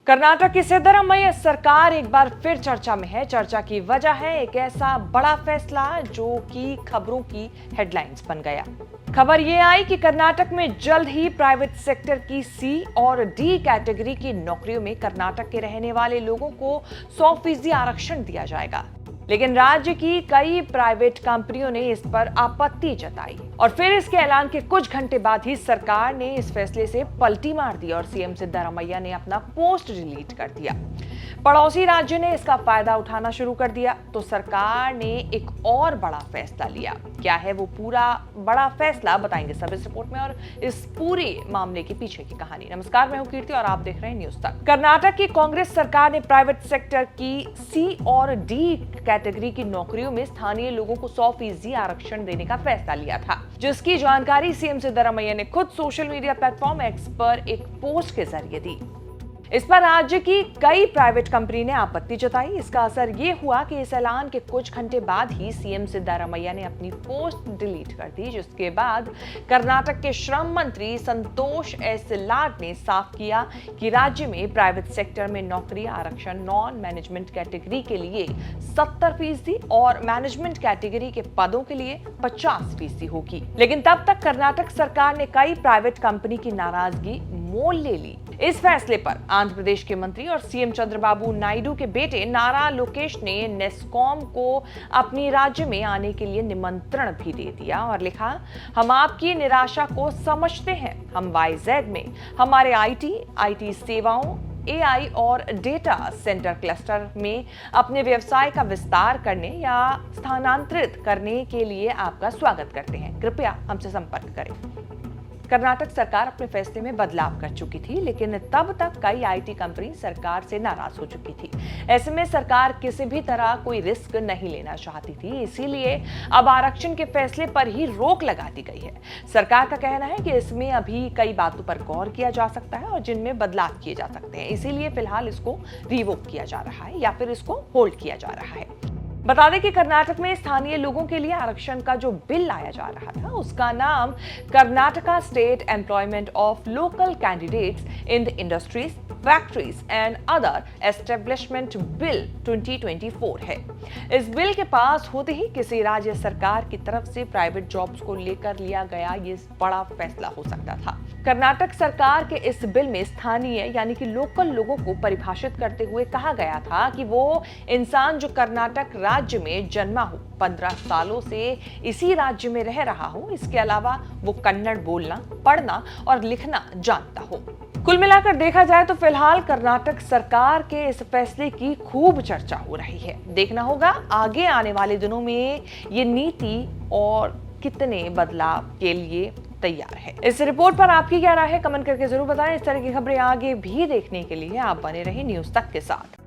कर्नाटक की सिद्धरामैया सरकार एक बार फिर चर्चा में है। चर्चा की वजह है एक ऐसा बड़ा फैसला जो कि खबरों की हेडलाइंस बन गया। खबर ये आई कि कर्नाटक में जल्द ही प्राइवेट सेक्टर की सी और डी कैटेगरी की नौकरियों में कर्नाटक के रहने वाले लोगों को 100% आरक्षण दिया जाएगा। लेकिन राज्य की कई प्राइवेट कंपनियों ने इस पर आपत्ति जताई और फिर इसके ऐलान के कुछ घंटे बाद ही सरकार ने इस फैसले से पलटी मार दी और सीएम सिद्धरामैया ने अपना पोस्ट डिलीट कर दिया। पड़ोसी राज्य ने इसका फायदा उठाना शुरू कर दिया तो सरकार ने एक और बड़ा फैसला लिया। क्या है वो पूरा बड़ा फैसला, बताएंगे सब इस रिपोर्ट में और इस पूरे मामले के पीछे की कहानी। नमस्कार, मैं हूं कीर्ति और आप देख रहे हैं न्यूज तक। कर्नाटक की कांग्रेस सरकार ने प्राइवेट सेक्टर की सी और डी कैटेगरी की नौकरियों में स्थानीय लोगों को 100% आरक्षण देने का फैसला लिया था, जिसकी जानकारी सीएम सिद्धरामैया ने खुद सोशल मीडिया प्लेटफॉर्म एक्स पर एक पोस्ट के जरिए दी। इस पर राज्य की कई प्राइवेट कंपनी ने आपत्ति जताई। इसका असर ये हुआ कि इस ऐलान के कुछ घंटे बाद ही सीएम सिद्धरामैया ने अपनी पोस्ट डिलीट कर दी, जिसके बाद कर्नाटक के श्रम मंत्री संतोष एस लाड ने साफ किया कि राज्य में प्राइवेट सेक्टर में नौकरी आरक्षण नॉन मैनेजमेंट कैटेगरी के लिए 70% और मैनेजमेंट कैटेगरी के पदों के लिए 50% होगी। लेकिन तब तक कर्नाटक सरकार ने कई प्राइवेट कंपनी की नाराजगी मोल ले ली। इस फैसले पर आंध्र प्रदेश के मंत्री और सीएम चंद्रबाबू नायडू के बेटे नारा लोकेश ने नेस्कॉम को अपनी राज्य में आने के लिए निमंत्रण भी दे दिया और लिखा, हम आपकी निराशा को समझते हैं। हम वाईजैग में हमारे आईटी सेवाओं, एआई और डेटा सेंटर क्लस्टर में अपने व्यवसाय का विस्तार करने या स्थानांतरित करने के लिए आपका स्वागत करते हैं। कृपया हमसे संपर्क करें। कर्नाटक सरकार अपने फैसले में बदलाव कर चुकी थी, लेकिन तब तक कई आईटी कंपनी सरकार से नाराज हो चुकी थी। ऐसे में सरकार किसी भी तरह कोई रिस्क नहीं लेना चाहती थी, इसीलिए अब आरक्षण के फैसले पर ही रोक लगा दी गई है। सरकार का कहना है कि इसमें अभी कई बातों पर गौर किया जा सकता है और जिनमें बदलाव किए जा सकते हैं, इसीलिए फिलहाल इसको रिवोक किया जा रहा है या फिर इसको होल्ड किया जा रहा है। बता दें कि कर्नाटक में स्थानीय लोगों के लिए आरक्षण का जो बिल लाया जा रहा था उसका नाम Karnataka state employment of local candidates in the industries, factories and other establishment bill 2024 है। इस बिल के पास होते ही किसी राज्य सरकार की तरफ से प्राइवेट जॉब्स को लेकर लिया गया ये बड़ा फैसला हो सकता था। कर्नाटक सरकार के इस बिल में स्थानीय यानी कि लोकल लोगों को परिभाषित करते हुए कहा गया था कि वो इंसान जो कर्नाटक राज्य में जन्मा हो, 15 सालों से इसी राज्य में रह रहा हो, इसके अलावा वो कन्नड़ बोलना, पढ़ना और लिखना जानता हो। कुल मिलाकर देखा जाए तो फिलहाल कर्नाटक सरकार के इस फैसले की खूब चर्चा हो रही है। देखना होगा आगे आने वाले दिनों में ये नीति और कितने बदलाव के लिए तैयार है। इस रिपोर्ट पर आपकी क्या राय है, कमेंट करके जरूर बताएं। इस तरह की खबरें आगे भी देखने के लिए आप बने रहिए न्यूज तक के साथ।